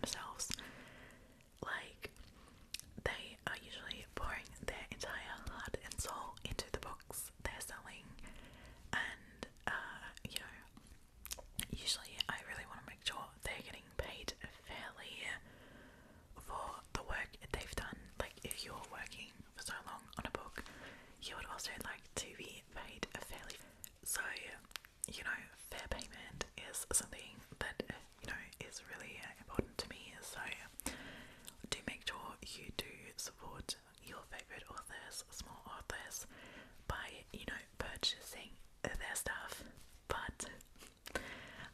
themselves. Like, they are usually pouring their entire heart and soul into the books they're selling, and usually I really want to make sure they're getting paid fairly for the work they've done. Like, if you're working for so long on a book, you would also like to be paid fairly. So, fair payment is something that, is really important to me. So, do make sure you do support your favourite authors, small authors, by, purchasing their stuff. But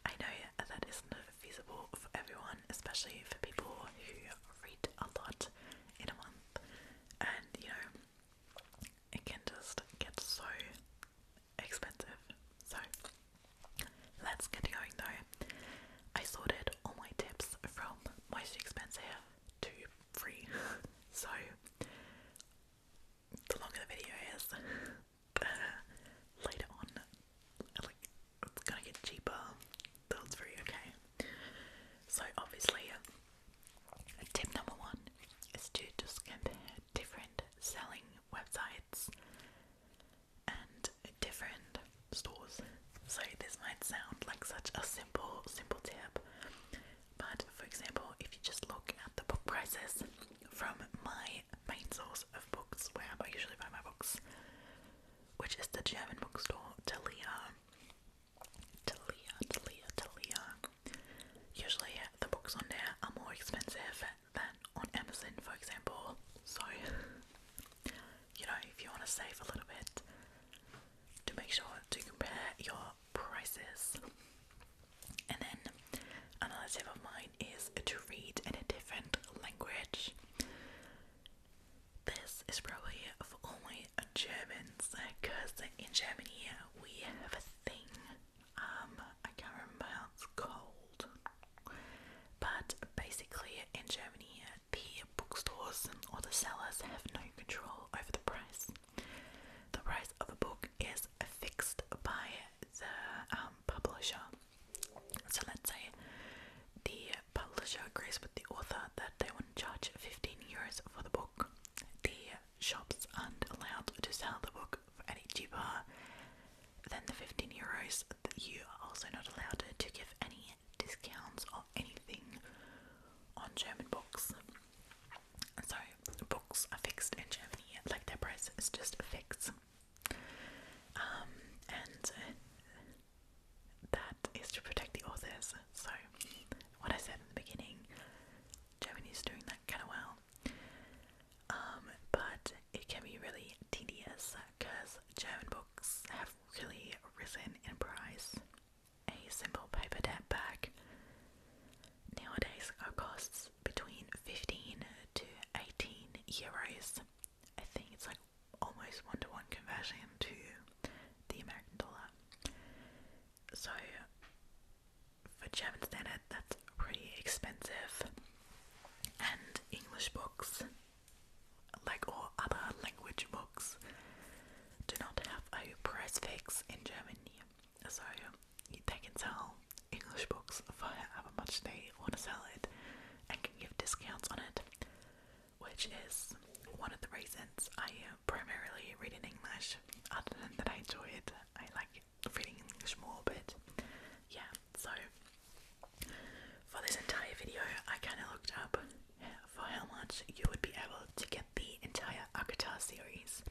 I know that isn't feasible for everyone, especially for people who read a lot in a month. And, it can just get so expensive. So, let's get going though. I sorted all my tips from most expensive to free. So, the longer the video is, later on, it's gonna get cheaper. That's free, okay. So obviously, tip number one is to just compare different selling websites and different stores. So this might sound like such a simple tip, but for example, if you just look at the book prices from my main source of books, where I usually buy my books, which is the German bookstore Thalia. Usually the books on there are more expensive than on Amazon, for example. So, if you want to save a little bit, to make sure to compare your prices. And then another tip of mine is to read in a different language. This is probably for all my Germans, because in Germany we have a thing, I can't remember how it's called, but basically in Germany the bookstores or the sellers have no control over the price. The price of a book is fixed by the publisher. So let's say the publisher agrees with the author that they want to charge 15 euros for the book. The shops aren't allowed to sell the book for any cheaper than the 15 euros. You are also not allowed to give any discounts or anything on German books. So books are fixed in Germany, like their price is just fixed. And that is to protect the authors. So what I said in the beginning, Germany's doing that kind of well. But it can be really tedious because German books have really risen in price. A simple paperback nowadays costs between 15 to 18 euros. I think it's like almost 1-to-1 conversion to the American dollar. So for German standard, that's pretty expensive. And English books, like all other language books, do not have a price fix in Germany. So they can sell English books for however much they want to sell it and can give discounts on it, which is one of the reasons I primarily read in English. Other than that, I enjoy it. I like reading English more, but yeah, so for this entire video I kind of looked up for how much you would be able to get the entire Akata series,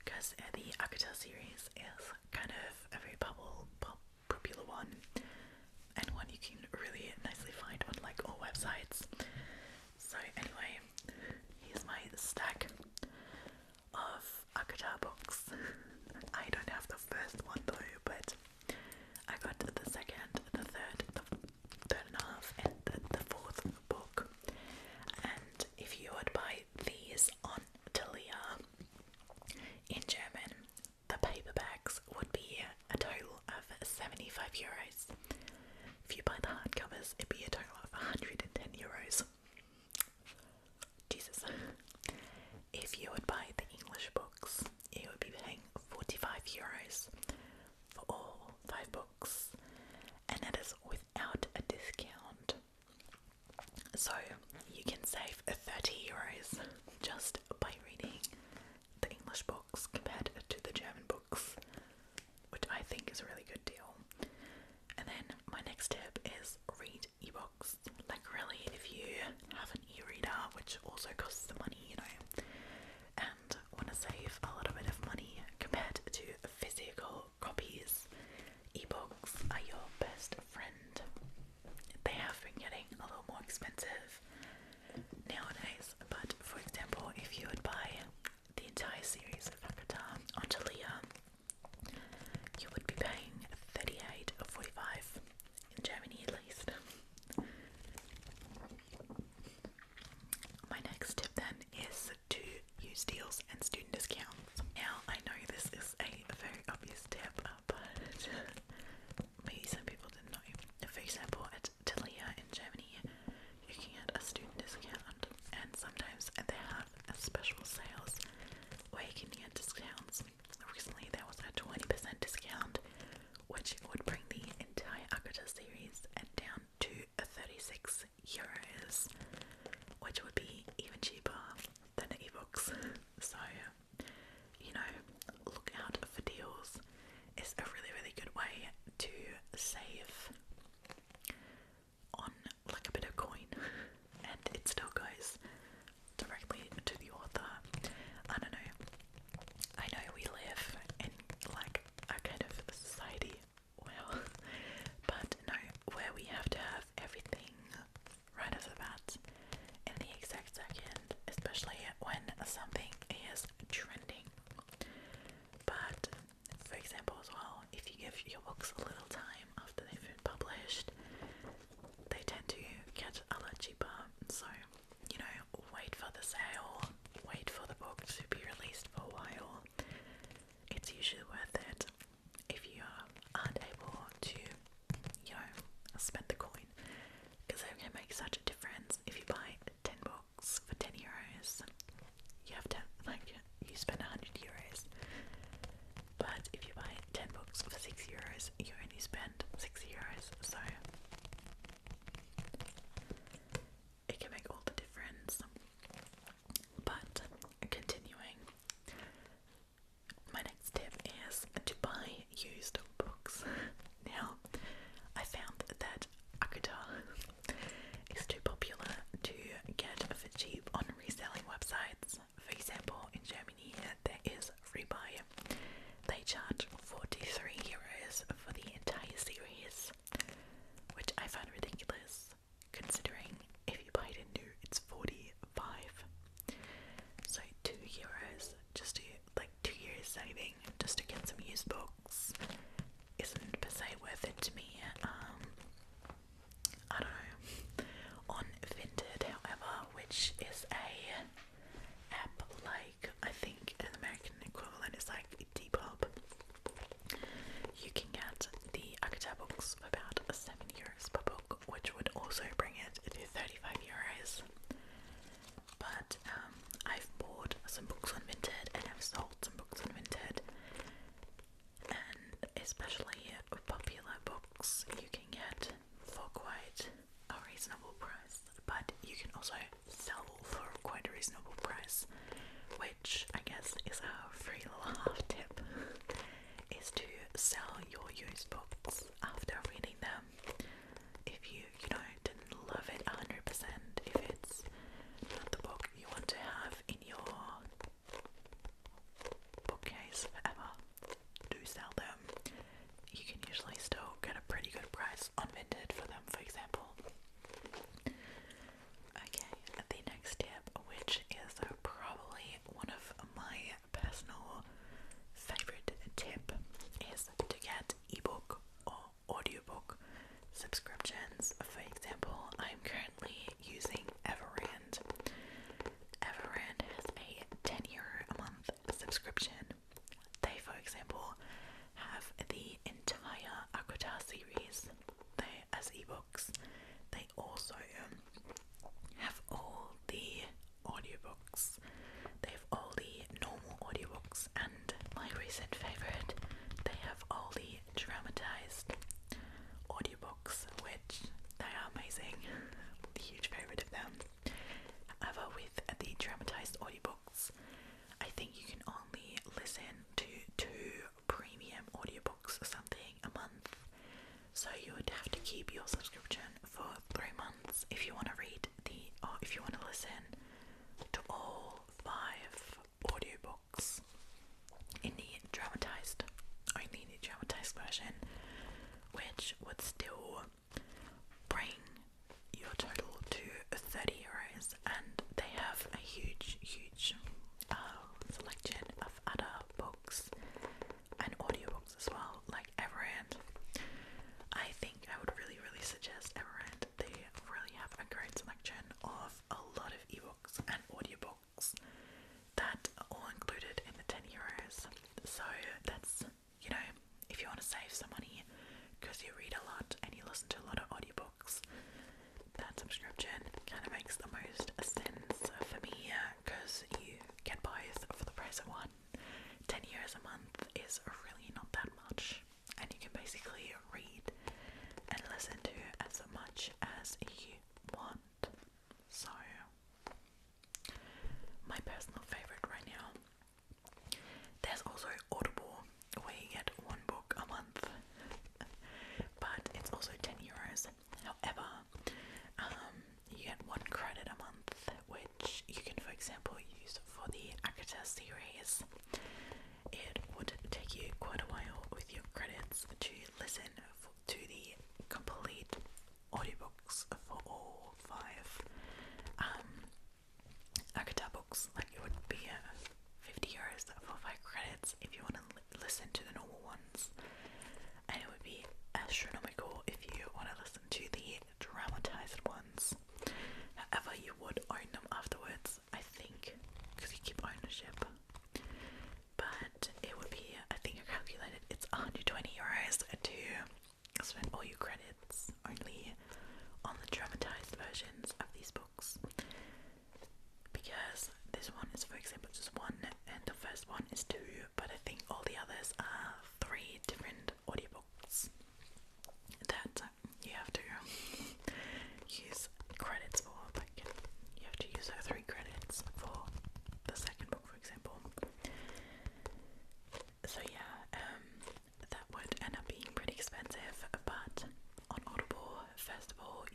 because the Akata series is kind of a very popular one, and one you can really nicely find on like all websites. So anyway, here's my stack of Akata books. I don't have the first one though, but I got the second, the third and a half, and the fourth book. And if you would buy these on Thalia in German, the paperbacks would be a total of 75 euros. If you buy the hardcovers, it'd be a total of 110 euros. Jesus. If you would buy the English books, you would be paying 45 euros for all 5 books, and that is without a discount. So So you can save 30 euros just by reading the English books compared to the German books, which I think is a really good deal. And then my next tip is read ebooks. Like really, if you have an e-reader, which also costs the money, you know, and want to save a little bit of money compared to physical copies, ebooks are your best friend. They have been getting a little more expensive nowadays, but for example, if you would buy the entire series of Akata on Talia, you would be paying 38 or 45 in Germany at least. My next tip then is to use deals and student discounts. Now I know this is a very obvious tip, but maybe some people didn't know. For example, at Talia in Germany, you can get a student discount, and sometimes they have special sales where you can get discounts. Recently there was a 20% discount, which would bring the entire Akata series down to 36 euros, which would be even cheaper than the ebooks. So, you know, look out for deals. It's a really, really good way to save on like a bit of coin, and it still goes directly to the author. I don't know. I know we live in like a kind of society, well, but no, where we have to have everything right off the bat in the exact second, especially when something is trending. But for example as well, if you give your books a little time after they've been published, they tend to get a lot cheaper. So, you know, wait for the sale, wait for the book to be released for a while. It's usually worth it if you aren't able to, you know, spend the coin, because it can make such a difference. If you buy 10 books for 10 euros, you have to, like, you spend 100 euros. But if you buy 10 books for 6 euros, you only spend 6 euros. So it can make all the difference. But continuing, my next tip is to buy used books. Now, I found that Akata is too popular to get for cheap on reselling websites. For example, in Germany there is Freya. They charge 43 euros for the entire series, which I find ridiculous, considering if you buy it in new, it's 45. So 2 euros just to, like, 2 years saving just to get some used books isn't per se worth it to me. I don't know. On Vinted, however, which is a app like, I think an American equivalent is like Depop, you can get the Akata books for about 7 euros per book, which would also bring it to 35 euros. But I've bought some books on Vinted and I've sold some books on Vinted, and especially popular books you can get for quite a reasonable price, but you can also sell for quite a reasonable price, which I guess is a free little half tip, is to sell your used books after reading them. If you know, didn't love it 100%, if it's not the book you want to have in your bookcase forever, do sell them. You can usually still get a pretty good price on Vinted for them, for example. Okay, the next tip, which is probably one of my personal favorite tip, is to get ebook or audiobook subscriptions. For example, I'm currently using Everand. Everand has a 10-euro a month subscription. They, for example, have the entire Akata series as ebooks. They also have all the audiobooks. They have all the normal audiobooks, and my recent favorite, they have all the dramatized audiobooks, However, with the dramatized audiobooks, I think you can only listen to 2 premium audiobooks or something a month. So you would have to keep your subscription for 3 months if you want to if you want to listen to all 5 audiobooks in the dramatized, only in the dramatized version, which would still bring your total to €30, and they have a huge selection of other books and audiobooks as well, like Everand. I think I would really suggest Everand. They really have a great selection of a lot of ebooks and audiobooks that are all included in the €10. So that's, if you want to save some money because you read a lot and you listen to a lot of audiobooks, that subscription kind of makes the most sense for me, because you get both for the price of one. €10 a month is really not that much, and you can basically read and listen to as much as you want. So, my personal favorite right now. There's also Audible, where you get 1 book a month, but it's also €10. However, you get 1 credit a month, which you can, for example, use for the Akata series. It would take you quite a while with your credits to listen to the complete audiobooks for all 5 Akata books. Like, it would be €50 for 5 credits if you want to listen to the normal ones, and it would be astronomical if you want to listen to the dramatized ones. However, you would own them afterwards, I think, because you keep ownership. But it would be, I think I calculated, it's €120 to spend all your credits only on the dramatized versions of these books. Because this one is, for example, just 1, and the first one is 2, but I think all the others are 3 different audiobooks that you have to use credits for. Like, you have to use 3 credits for the second book, for example. So yeah, that would end up being pretty expensive, but on Audible, first of all,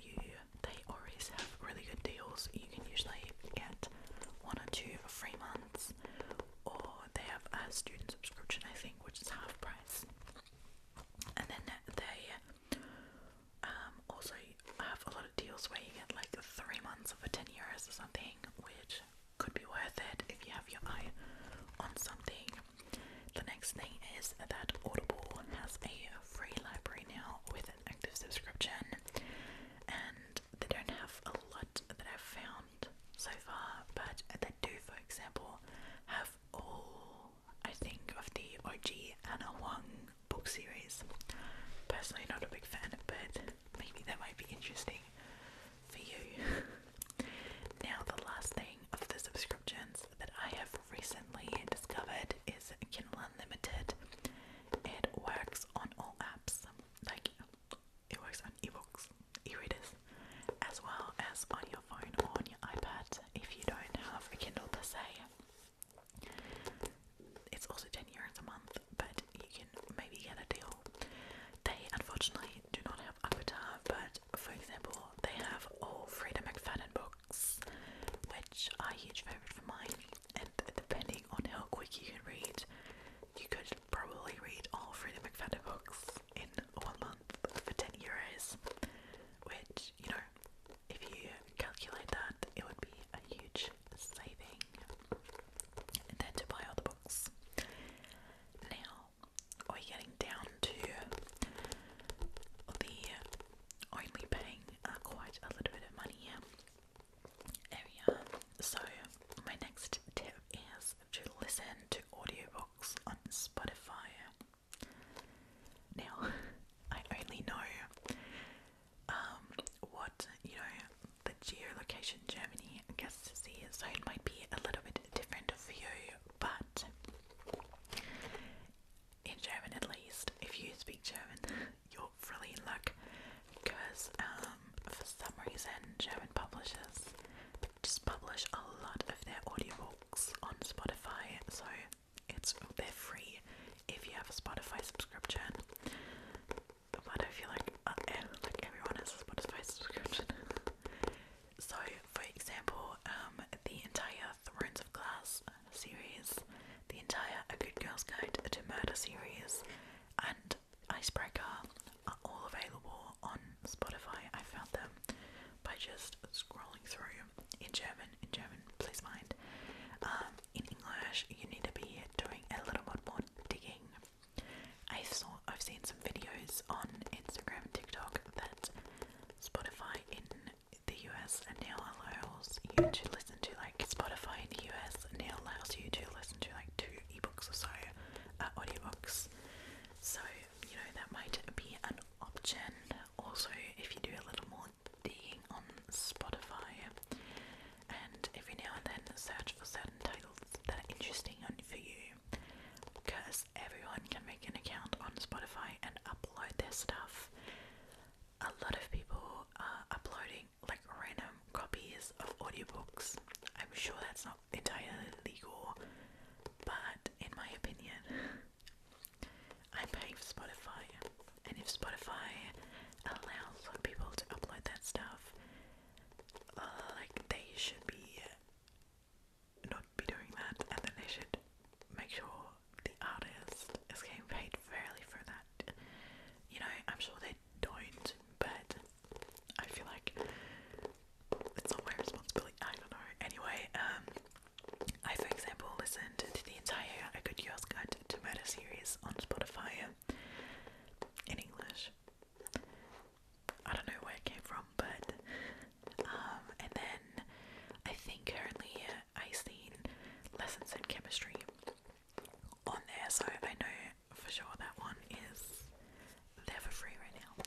they always have really good deals. You can usually get 1 or 2 free months, or they have a student subscription, I think, which is half price. And then they also have a lot of deals where you get like 3 months for €10 or something, which could be worth it if you have your eye on something. The next thing is that Audible has a free library now with an active subscription, and they don't have a lot that I've found so far, but they do, for example, have all, I think, of the OG Anna Huang book series. Personally not a big fan, but maybe that might be interesting for you. Now, the last thing of the subscriptions that I have recently discovered is Kindle Unlimited. It works on all apps, like it works on ebooks, e-readers, as well as on your phone or on your iPad if you don't have a Kindle per se. It's also €10 a month, but you can maybe get a deal. They unfortunately do not have Avatar, but for example, they have all Freya McFadden books, which are a huge favourite for mine, and depending on how quick you can read, you could probably read all Freya McFadden books in 1 month for €10, which, if you calculate that, it would be a huge saving. And then to buy all the books. Now, we're getting down to the only paying quite a little bit of money area. So, my next tip is to listen to audiobooks on Spotify. Now, I only know what, the geolocation Germany gets to see, so it might be a little bit different for you, but in German at least, if you speak German, you're really in luck, because for some reason German publishers just scrolling through in German. Please mind. In English, you need to be doing a little bit more digging. I've seen some videos on Instagram, TikTok that Spotify in the US now allows you to listen to, like, Spotify in the US now allows you to listen to like 2 ebooks or so, audiobooks. So, you know, that might be an option. Also, if you do a little more digging on Spotify, and every now and then search for certain titles that are interesting for you, because everyone can make an account on Spotify and upload their stuff. A lot of people are uploading like random copies of audiobooks. I'm sure that's not entirely legal, but in my opinion, I'm paying for Spotify, and if Spotify allows people to upload that stuff, like, they should be not be doing that, and then they should make sure the artist is getting paid fairly for that. You know, I'm sure they don't, but I feel like it's not my responsibility. I don't know. Anyway, I, for example, listened to the entire A Good Girl's Guide to Murder series on Spotify in English. I don't know where it came from, but and then I think currently I've seen Lessons in Chemistry on there, so I know for sure that one is there for free right now.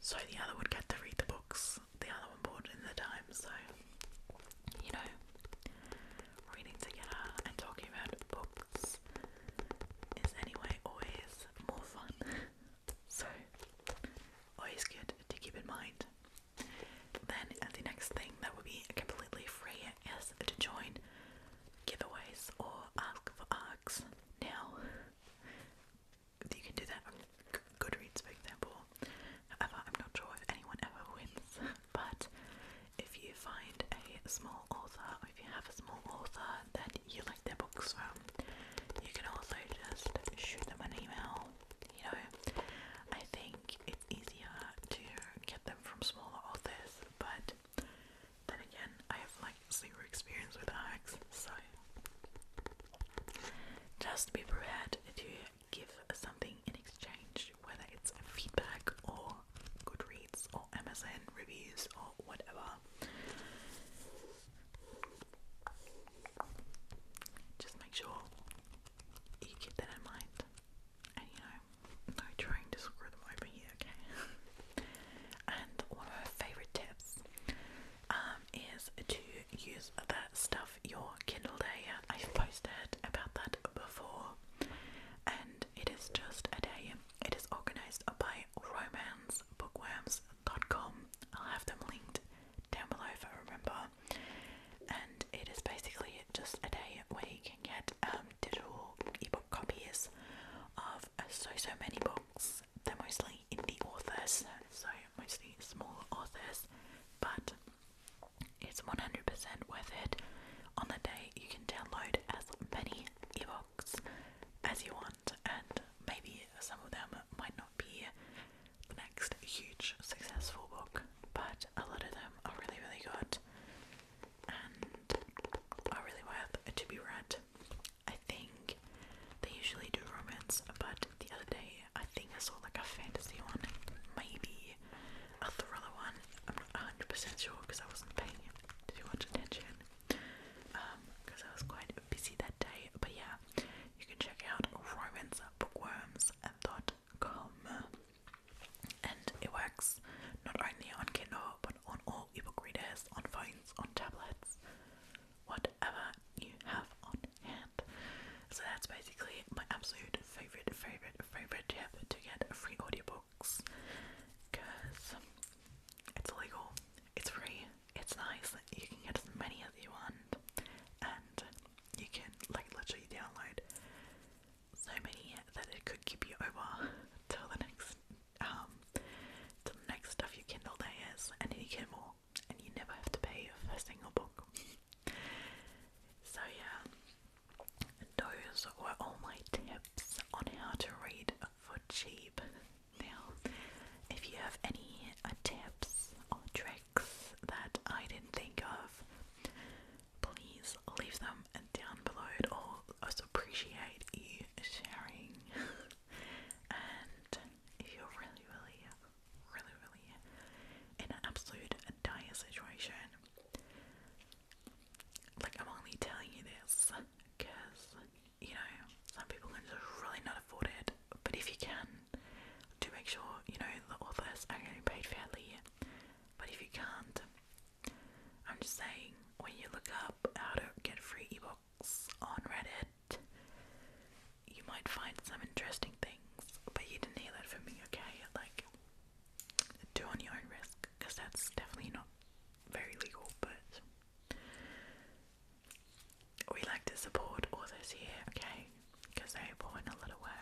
so the other would get to read the books the other one bought in the time. So, you know, reading together and talking about books is anyway always more fun. So, always good to keep in mind. Then the next thing that would be completely free is to join giveaways or ask for arcs. Now, you can do that on Goodreads, for example. However, I'm not sure if anyone ever wins, but if you find a small author, or if you have a small author that you like their books from, you can also just shoot them an email. You know, I think it's easier to get them from smaller authors, but then again, I have like zero experience with arcs, so just be prepared to give something in exchange, whether it's feedback or Goodreads or Amazon reviews or whatever. Just make sure you keep that in mind, and you know, no trying to screw them over here, okay? And one of my favourite tips is to use the Stuff Your Kindle Day. I've posted about that before, and it is just a day. It is organised by romancebookworms.com. I'll have them linked down below if I remember. And it is basically just a day where you can get digital ebook copies of so many books. They're mostly indie authors, so mostly small authors, but it's 100% worth it. On the day you can download as many ebooks as you want, and maybe some of them might not be the next huge successful book, but a lot of them are really, really good and are really worth to be read. I think they usually do romance, but the other day I think I saw like a fantasy one, maybe a thriller one. I'm not 100% sure because I wasn't paying too much attention because I was quite busy that day. But yeah, you can check out romancebookworms.com, and it works not only on Kindle but on all ebook readers, on phones, on tablets, whatever you have on hand. So that's basically my absolute favorite tip to get free audiobooks, because it's illegal, it's free, it's nice, you can get as many as you want, and you can like literally download so many that it could keep you over till the next Stuff Your Kindle Day is, and then you get more, and you never have to pay for a single book. So yeah, those were all my tips on how to read for cheap. Now, if you have any tips or tricks that I didn't think of, please leave them down below. I'd also appreciate you sharing. And if you're really, really, really, really in an absolute dire situation, like, I'm only telling you this because, you know, some people can just really not afford it, but if you can, do make sure, you know, the authors are getting paid fairly. But if you can't, I'm just saying, when you look up how to get free ebooks on Reddit, you might find some interesting things, but you didn't hear that from me, okay? Like, do on your own risk, because that's definitely not very legal, but we like to support authors here, okay? Because they put in a lot of work.